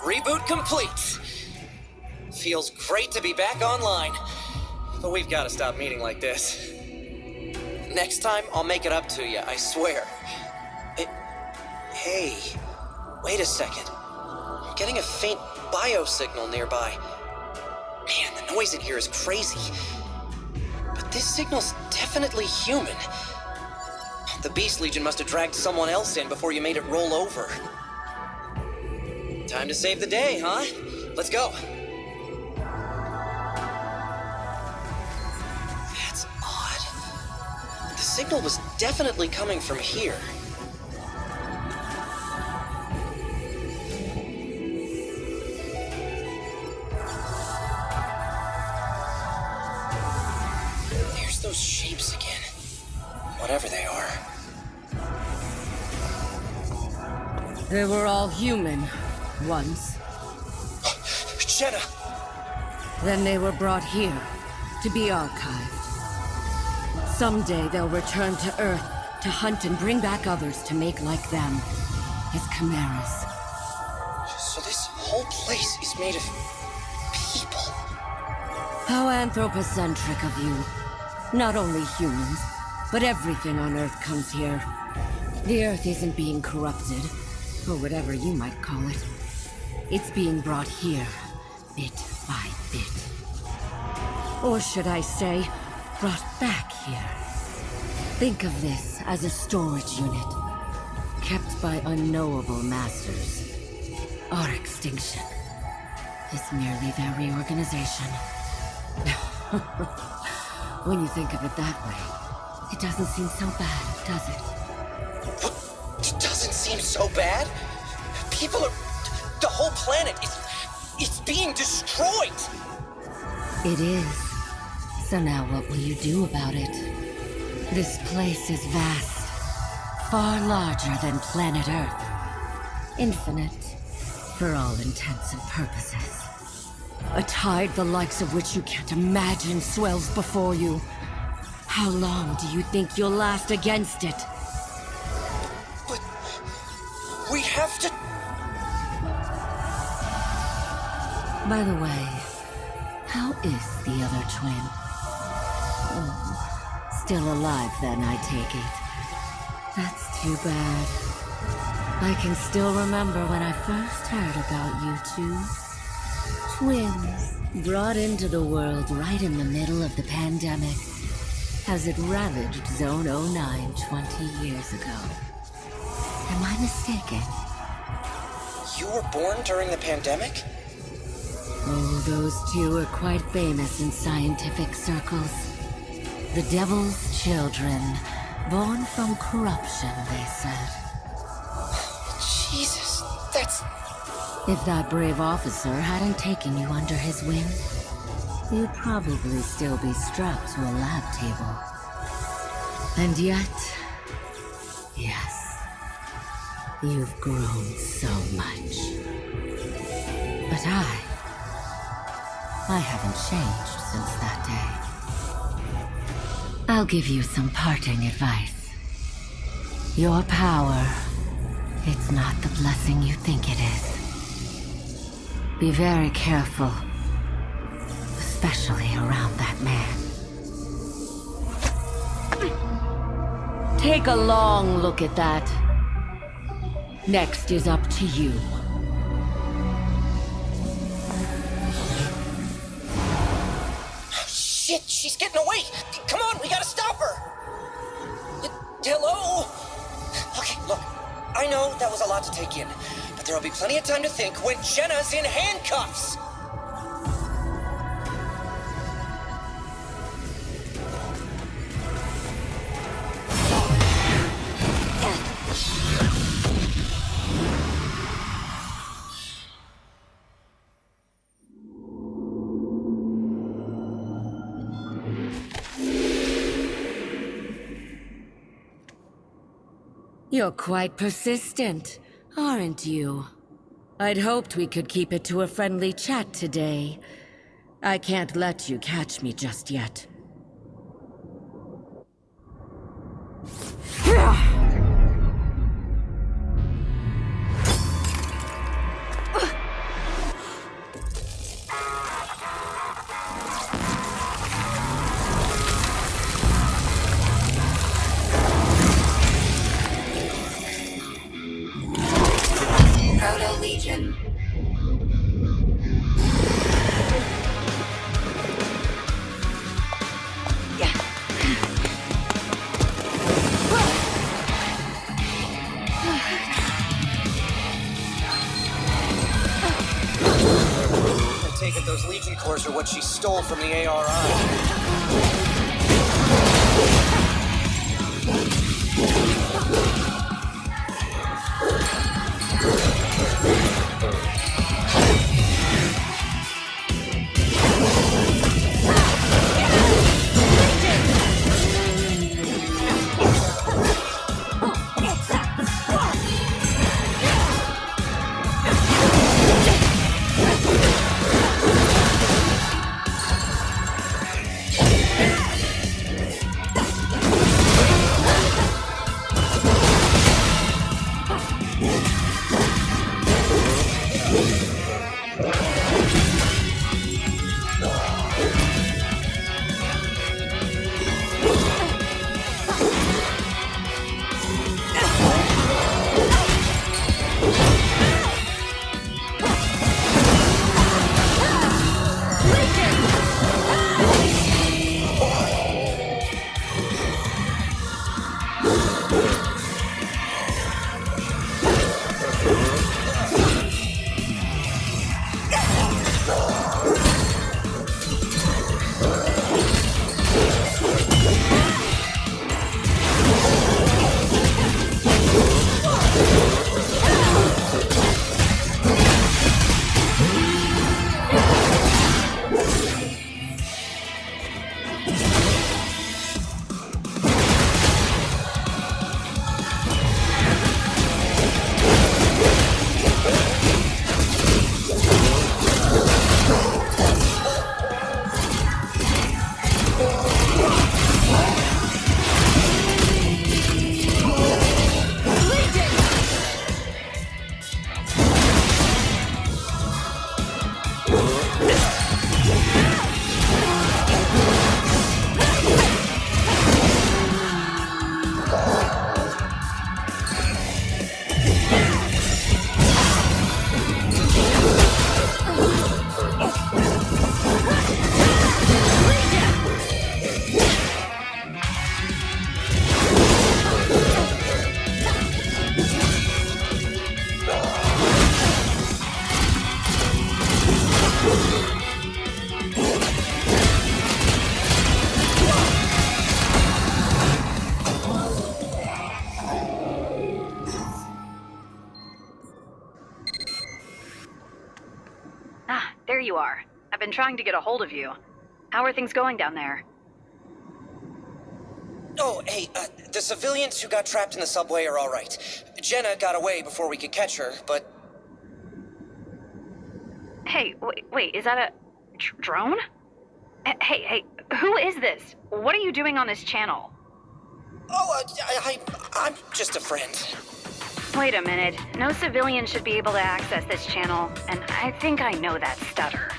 Reboot complete. Feels great to be back online. But we've got to stop meeting like this. Next time, I'll make it up to you, I swear. Hey, wait a second. I'm getting a faint biosignal nearby. Man, the noise in here is crazy. But this signal's definitely human. The Beast Legion must have dragged someone else in before you made it roll over. Time to save the day, huh? Let's go. That's odd. The signal was definitely coming from here. There's those shapes again. Whatever they are. They were all human, once. Jenna! Then they were brought here, to be archived. Someday they'll return to Earth, to hunt and bring back others to make like them, as chimeras. So this whole place is made of people. How anthropocentric of you. Not only humans, but everything on Earth comes here. The Earth isn't being corrupted, or whatever you might call it. It's being brought here, bit by bit. Or should I say, brought back here. Think of this as a storage unit, kept by unknowable masters. Our extinction is merely their reorganization. When you think of it that way, it doesn't seem so bad, does it? It doesn't seem so bad. People are... The whole planet is... It's being destroyed! It is. So now what will you do about it? This place is vast. Far larger than planet Earth. Infinite, for all intents and purposes. A tide the likes of which you can't imagine swells before you. How long do you think you'll last against it? But... We have to... By the way, how is the other twin? Oh, still alive then, I take it. That's too bad. I can still remember when I first heard about you two. Twins, brought into the world right in the middle of the pandemic, as it ravaged Zone 09 20 years ago. Am I mistaken? You were born during the pandemic? Oh, those two are quite famous in scientific circles. The devil's children, born from corruption, they said. Jesus, that's... If that brave officer hadn't taken you under his wing, you'd probably still be strapped to a lab table. And yet, yes, you've grown so much. But I haven't changed since that day. I'll give you some parting advice. Your power, it's not the blessing you think it is. Be very careful, especially around that man. Take a long look at that. Next is up to you. Shit, she's getting away! Come on, we gotta stop her! Hello? Okay, look, I know that was a lot to take in, but there'll be plenty of time to think when Jenna's in handcuffs! You're quite persistent, aren't you? I'd hoped we could keep it to a friendly chat today. I can't let you catch me just yet. what she stole from the ARI. There you are. I've been trying to get a hold of you. How are things going down there? Oh, hey, the civilians who got trapped in the subway are all right. Jenna got away before we could catch her, but... Hey, wait, is that a drone? Hey, who is this? What are you doing on this channel? Oh, I'm just a friend. Wait a minute. No civilian should be able to access this channel, and I think I know that stutter.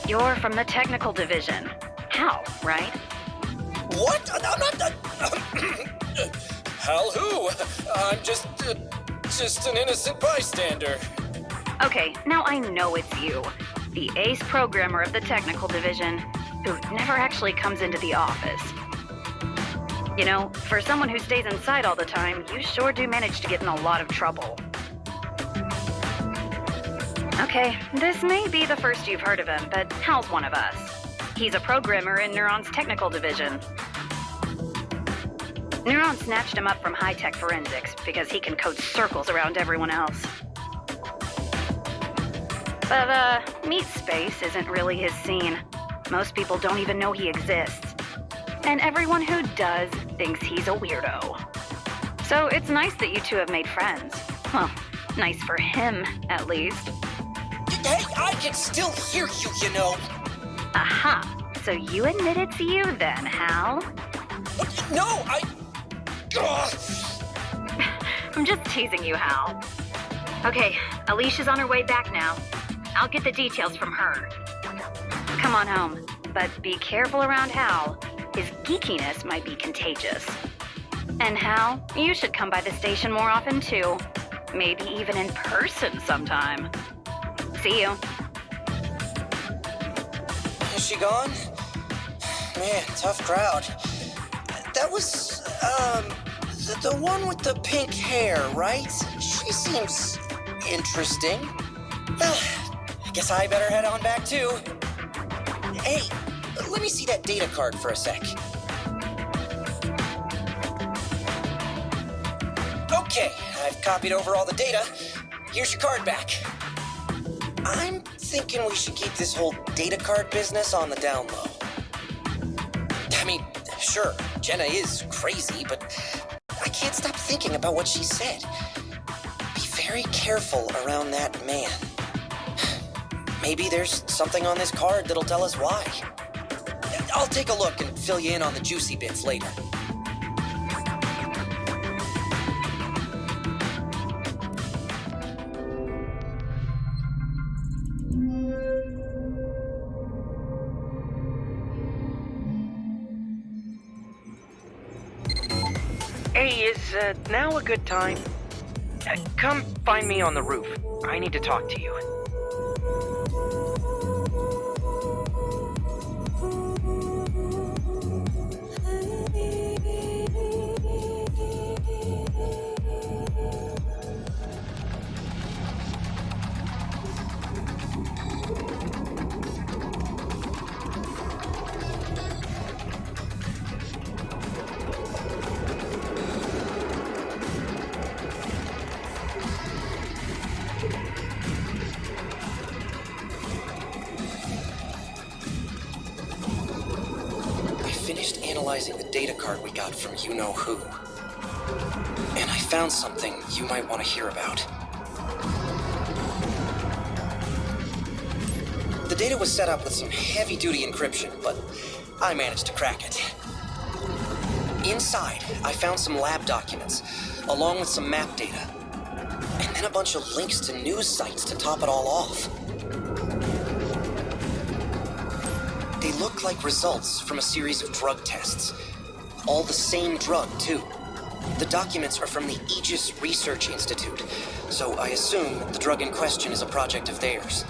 You're from the technical division. Hal, right? What? I'm not... Hal who? I'm just an innocent bystander. Okay, now I know it's you. The ace programmer of the technical division, who never actually comes into the office. You know, for someone who stays inside all the time, you sure do manage to get in a lot of trouble. Okay, this may be the first you've heard of him, but Hal's one of us. He's a programmer in Neuron's technical division. Neuron snatched him up from high-tech forensics because he can code circles around everyone else. But, meat space isn't really his scene. Most people don't even know he exists. And everyone who does thinks he's a weirdo. So it's nice that you two have made friends. Well, nice for him, at least. Hey, I can still hear you, you know. Aha. So you admit it's you then, Hal? No, I'm just teasing you, Hal. Okay, Alicia's on her way back now. I'll get the details from her. Come on home, but be careful around Hal. His geekiness might be contagious. And Hal, you should come by the station more often too. Maybe even in person sometime. See you. Is she gone? Man, tough crowd. That was, the one with the pink hair, right? She seems interesting. Well, Guess I better head on back too. Hey, let me see that data card for a sec. Okay, I've copied over all the data. Here's your card back. I'm thinking we should keep this whole data card business on the down low. I mean, sure, Jenna is crazy, but I can't stop thinking about what she said. Be very careful around that man. Maybe there's something on this card that'll tell us why. I'll take a look and fill you in on the juicy bits later. Hey, is now a good time? Come find me on the roof. I need to talk to you. Finished analyzing the data card we got from you-know-who. And I found something you might want to hear about. The data was set up with some heavy-duty encryption, but I managed to crack it. Inside, I found some lab documents, along with some map data. And then a bunch of links to news sites to top it all off. They look like results from a series of drug tests. All the same drug, too. The documents are from the Aegis Research Institute, so I assume the drug in question is a project of theirs.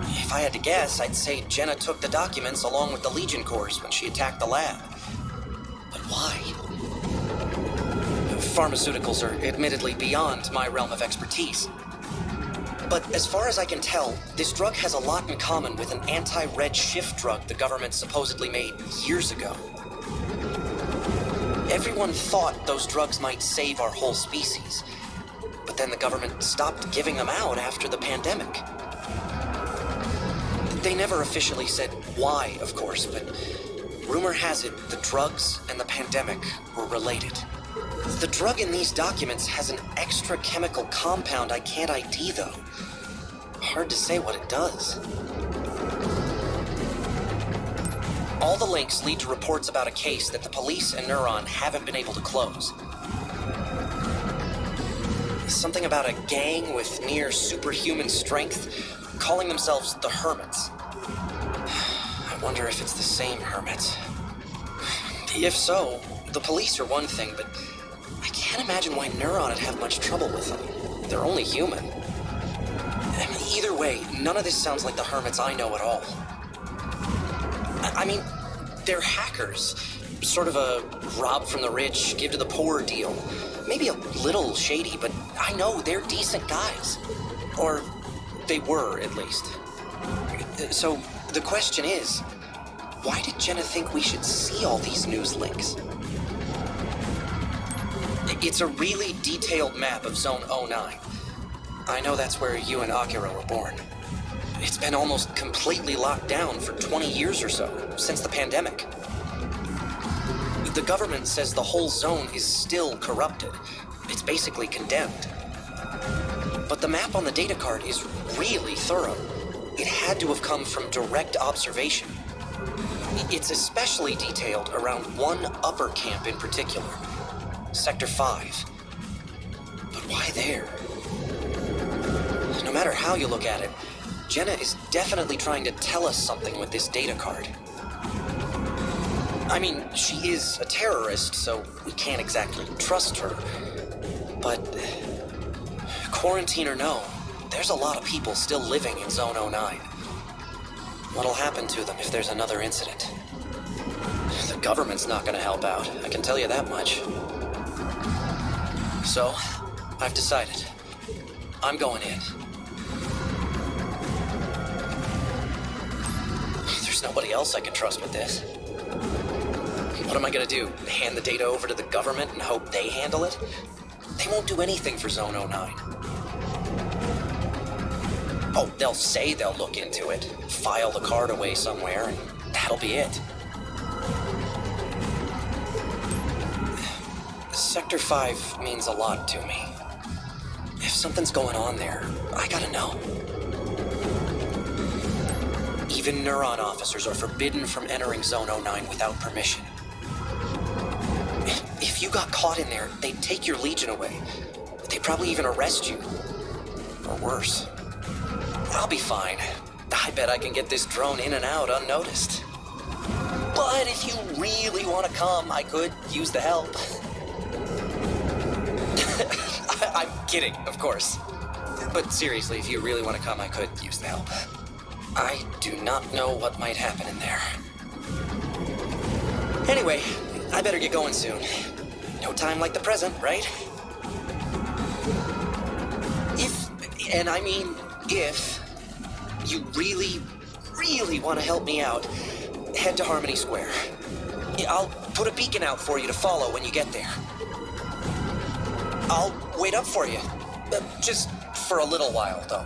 If I had to guess, I'd say Jenna took the documents along with the Legion Corps when she attacked the lab. But why? Pharmaceuticals are admittedly beyond my realm of expertise. But as far as I can tell, this drug has a lot in common with an anti-red shift drug the government supposedly made years ago. Everyone thought those drugs might save our whole species, but then the government stopped giving them out after the pandemic. They never officially said why, of course, but rumor has it the drugs and the pandemic were related. The drug in these documents has an extra chemical compound I can't ID, though. Hard to say what it does. All the links lead to reports about a case that the police and Neuron haven't been able to close. Something about a gang with near superhuman strength, calling themselves the Hermits. I wonder if it's the same Hermits. If so, the police are one thing, but I can't imagine why Neuron would have much trouble with them. They're only human. I mean, either way, none of this sounds like the Hermits I know at all. I mean, they're hackers. Sort of a rob from the rich, give to the poor deal. Maybe a little shady, but I know they're decent guys. Or they were, at least. So, the question is, why did Jenna think we should see all these news links? It's a really detailed map of Zone 09. I know that's where you and Akira were born. It's been almost completely locked down for 20 years or so, since the pandemic. The government says the whole zone is still corrupted. It's basically condemned. But the map on the data card is really thorough. It had to have come from direct observation. It's especially detailed around one upper camp in particular, Sector 5. But why there? No matter how you look at it, Jenna is definitely trying to tell us something with this data card. I mean, she is a terrorist, so we can't exactly trust her. But quarantine or no, there's a lot of people still living in Zone 09. What'll happen to them if there's another incident? The government's not gonna help out, I can tell you that much. So, I've decided. I'm going in. There's nobody else I can trust with this. What am I gonna do? Hand the data over to the government and hope they handle it? They won't do anything for Zone 09. Oh, they'll say they'll look into it, file the card away somewhere, and that'll be it. Sector 5 means a lot to me. If something's going on there, I gotta know. Even Neuron officers are forbidden from entering Zone 09 without permission. If you got caught in there, they'd take your Legion away. They'd probably even arrest you. Or worse. I'll be fine. I bet I can get this drone in and out unnoticed. But if you really want to come, I could use the help. I'm kidding, of course. But seriously, if you really want to come, I could use the help. I do not know what might happen in there. Anyway, I better get going soon. No time like the present, right? And I mean if you really, really want to help me out, head to Harmony Square. I'll put a beacon out for you to follow when you get there. I'll wait up for you. Just for a little while, though.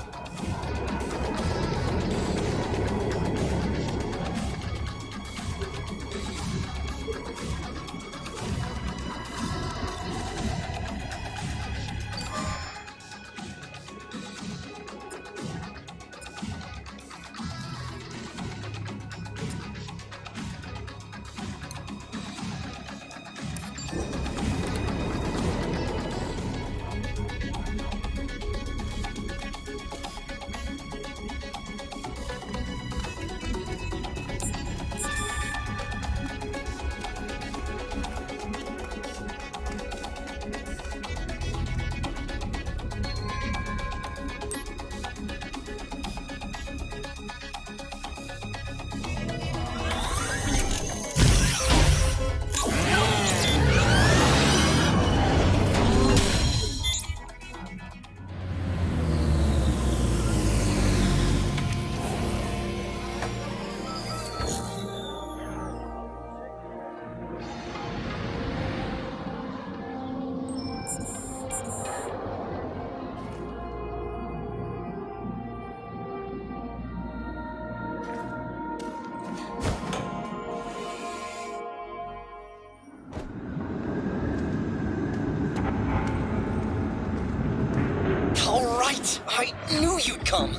I knew you'd come.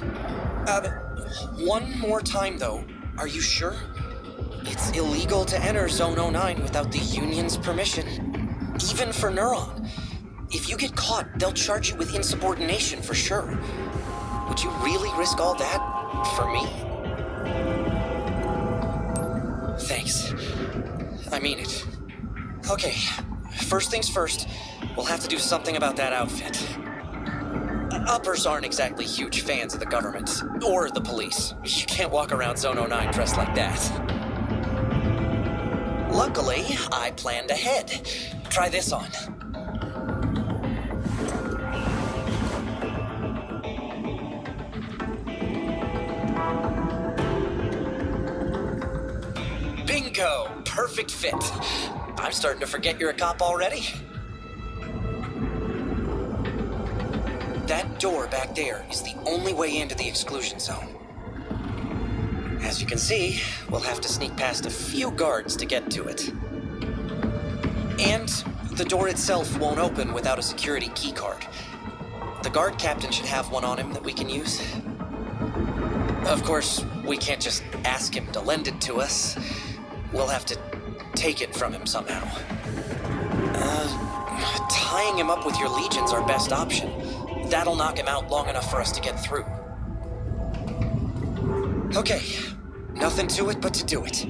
One more time, though. Are you sure? It's illegal to enter Zone 09 without the Union's permission. Even for Neuron. If you get caught, they'll charge you with insubordination for sure. Would you really risk all that for me? Thanks. I mean it. Okay, first things first, we'll have to do something about that outfit. Uppers aren't exactly huge fans of the government, or the police. You can't walk around Zone 09 dressed like that. Luckily, I planned ahead. Try this on. Bingo! Perfect fit. I'm starting to forget you're a cop already. That door back there is the only way into the exclusion zone. As you can see, we'll have to sneak past a few guards to get to it. And the door itself won't open without a security keycard. The guard captain should have one on him that we can use. Of course, we can't just ask him to lend it to us. We'll have to take it from him somehow. Tying him up with your Legion's our best option. That'll knock him out long enough for us to get through. Okay, nothing to it but to do it.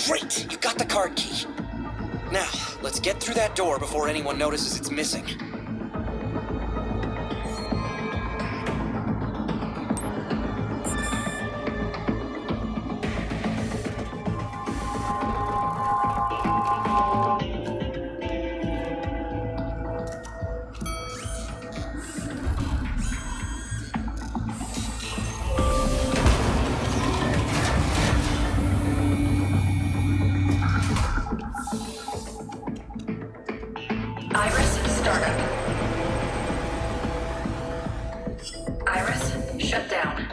Great, you got the card key. Now, let's get through that door before anyone notices it's missing. Iris, shut down.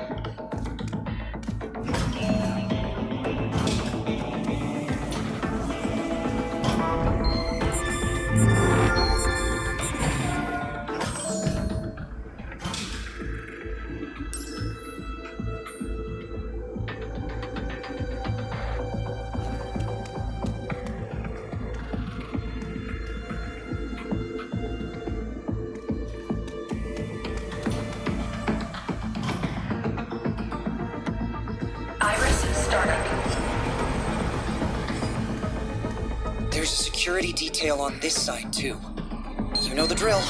There's a security detail on this side, too. You know the drill.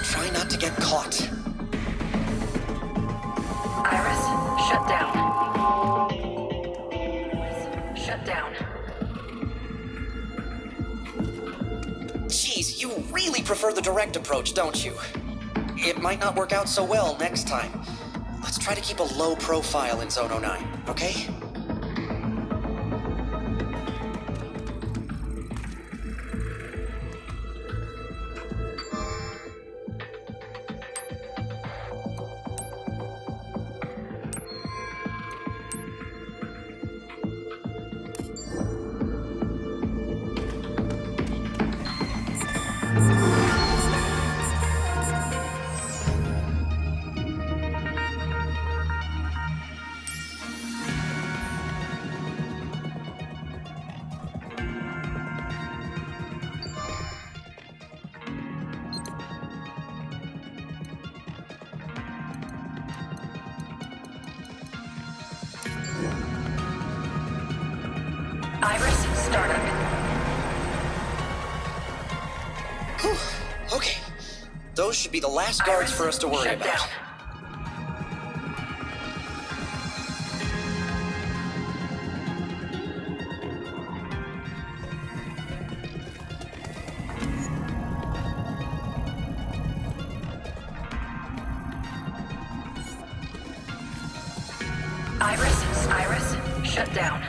Try not to get caught. Iris, shut down. Shut down. Jeez, you really prefer the direct approach, don't you? It might not work out so well next time. Let's try to keep a low profile in Zone 09, okay? Iris, startup. Whew. Okay. Those should be the last guards for us to worry shut about. Down. Iris, shut down.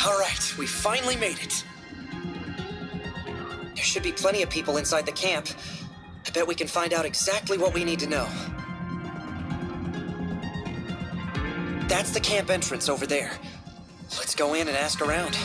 All right, we finally made it. There should be plenty of people inside the camp. I bet we can find out exactly what we need to know. That's the camp entrance over there. Let's go in and ask around.